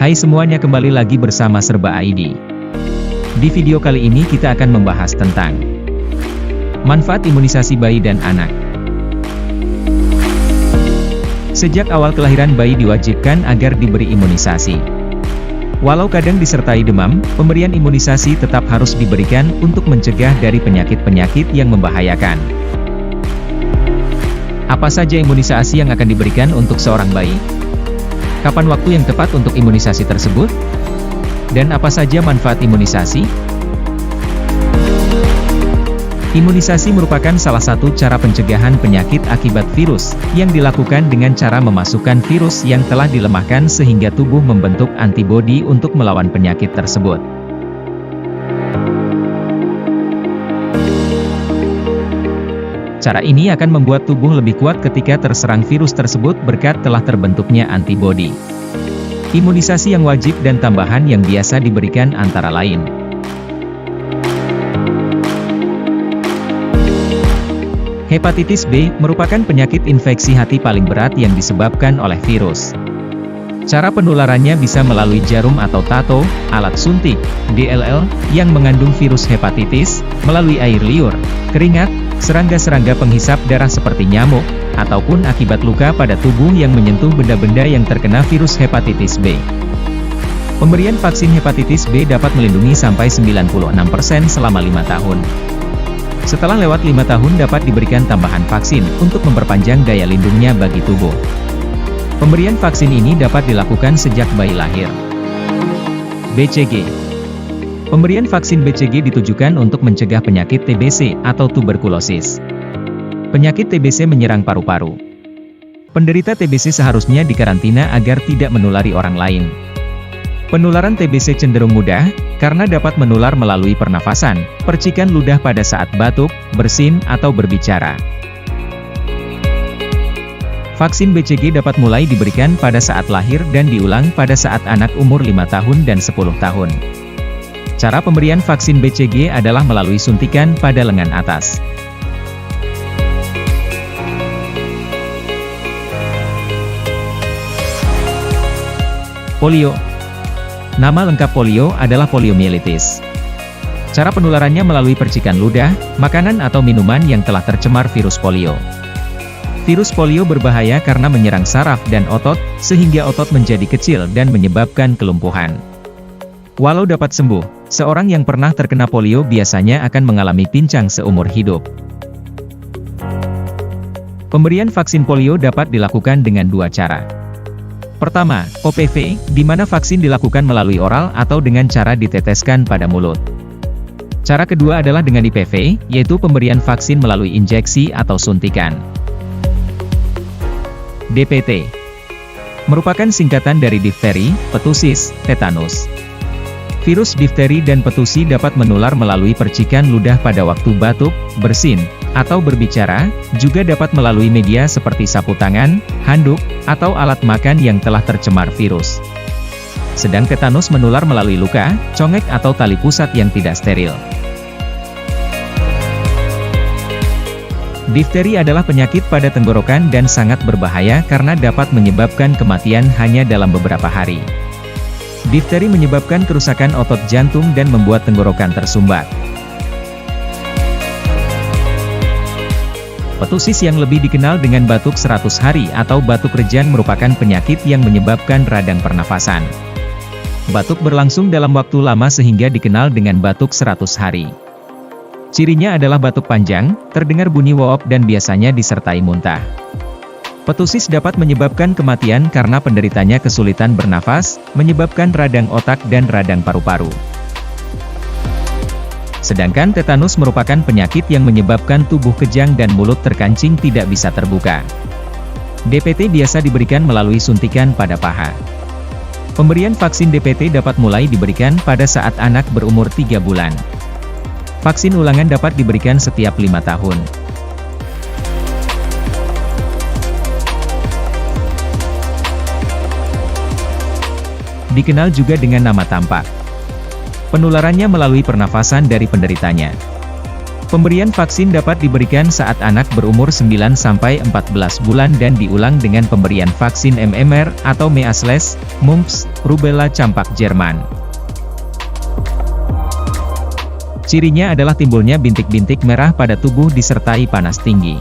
Hai semuanya, kembali lagi bersama Serba ID. Di video kali ini kita akan membahas tentang manfaat imunisasi bayi dan anak. Sejak awal kelahiran bayi diwajibkan agar diberi imunisasi. Walau kadang disertai demam, pemberian imunisasi tetap harus diberikan untuk mencegah dari penyakit-penyakit yang membahayakan. Apa saja imunisasi yang akan diberikan untuk seorang bayi? Kapan waktu yang tepat untuk imunisasi tersebut? Dan apa saja manfaat imunisasi? Imunisasi merupakan salah satu cara pencegahan penyakit akibat virus, yang dilakukan dengan cara memasukkan virus yang telah dilemahkan sehingga tubuh membentuk antibodi untuk melawan penyakit tersebut. Cara ini akan membuat tubuh lebih kuat ketika terserang virus tersebut berkat telah terbentuknya antibodi. Imunisasi yang wajib dan tambahan yang biasa diberikan antara lain. Hepatitis B merupakan penyakit infeksi hati paling berat yang disebabkan oleh virus. Cara penularannya bisa melalui jarum atau tato, alat suntik, DLL, yang mengandung virus hepatitis, melalui air liur, keringat, serangga-serangga penghisap darah seperti nyamuk, ataupun akibat luka pada tubuh yang menyentuh benda-benda yang terkena virus hepatitis B. Pemberian vaksin hepatitis B dapat melindungi sampai 96% selama 5 tahun. Setelah lewat 5 tahun dapat diberikan tambahan vaksin untuk memperpanjang daya lindungnya bagi tubuh. Pemberian vaksin ini dapat dilakukan sejak bayi lahir. BCG. Pemberian vaksin BCG ditujukan untuk mencegah penyakit TBC atau tuberkulosis. Penyakit TBC menyerang paru-paru. Penderita TBC seharusnya dikarantina agar tidak menulari orang lain. Penularan TBC cenderung mudah, karena dapat menular melalui pernafasan, percikan ludah pada saat batuk, bersin, atau berbicara. Vaksin BCG dapat mulai diberikan pada saat lahir dan diulang pada saat anak umur 5 tahun dan 10 tahun. Cara pemberian vaksin BCG adalah melalui suntikan pada lengan atas. Polio. Nama lengkap polio adalah poliomielitis. Cara penularannya melalui percikan ludah, makanan atau minuman yang telah tercemar virus polio. Virus polio berbahaya karena menyerang saraf dan otot, sehingga otot menjadi kecil dan menyebabkan kelumpuhan. Walau dapat sembuh, seorang yang pernah terkena polio biasanya akan mengalami pincang seumur hidup. Pemberian vaksin polio dapat dilakukan dengan 2 cara. Pertama, OPV, di mana vaksin dilakukan melalui oral atau dengan cara diteteskan pada mulut. Cara kedua adalah dengan IPV, yaitu pemberian vaksin melalui injeksi atau suntikan. DPT merupakan singkatan dari difteri, pertusis, tetanus. Virus difteri dan petusi dapat menular melalui percikan ludah pada waktu batuk, bersin, atau berbicara, juga dapat melalui media seperti sapu tangan, handuk, atau alat makan yang telah tercemar virus. Sedang tetanus menular melalui luka, congek atau tali pusat yang tidak steril. Difteri adalah penyakit pada tenggorokan dan sangat berbahaya karena dapat menyebabkan kematian hanya dalam beberapa hari. Difteri menyebabkan kerusakan otot jantung dan membuat tenggorokan tersumbat. Petusis yang lebih dikenal dengan batuk 100 hari atau batuk rejan merupakan penyakit yang menyebabkan radang pernafasan. Batuk berlangsung dalam waktu lama sehingga dikenal dengan batuk 100 hari. Cirinya adalah batuk panjang, terdengar bunyi woop dan biasanya disertai muntah. Petusis dapat menyebabkan kematian karena penderitanya kesulitan bernafas, menyebabkan radang otak dan radang paru-paru. Sedangkan tetanus merupakan penyakit yang menyebabkan tubuh kejang dan mulut terkancing tidak bisa terbuka. DPT biasa diberikan melalui suntikan pada paha. Pemberian vaksin DPT dapat mulai diberikan pada saat anak berumur 3 bulan. Vaksin ulangan dapat diberikan setiap 5 tahun. Dikenal juga dengan nama tampak. Penularannya melalui pernafasan dari penderitanya. Pemberian vaksin dapat diberikan saat anak berumur 9-14 bulan dan diulang dengan pemberian vaksin MMR atau measles, mumps, rubella campak Jerman. Cirinya adalah timbulnya bintik-bintik merah pada tubuh disertai panas tinggi.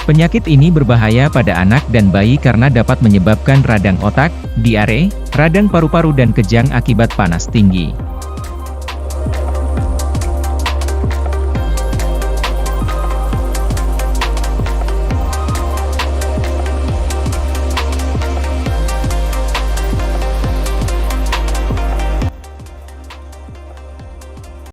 Penyakit ini berbahaya pada anak dan bayi karena dapat menyebabkan radang otak, diare, radang paru-paru dan kejang akibat panas tinggi.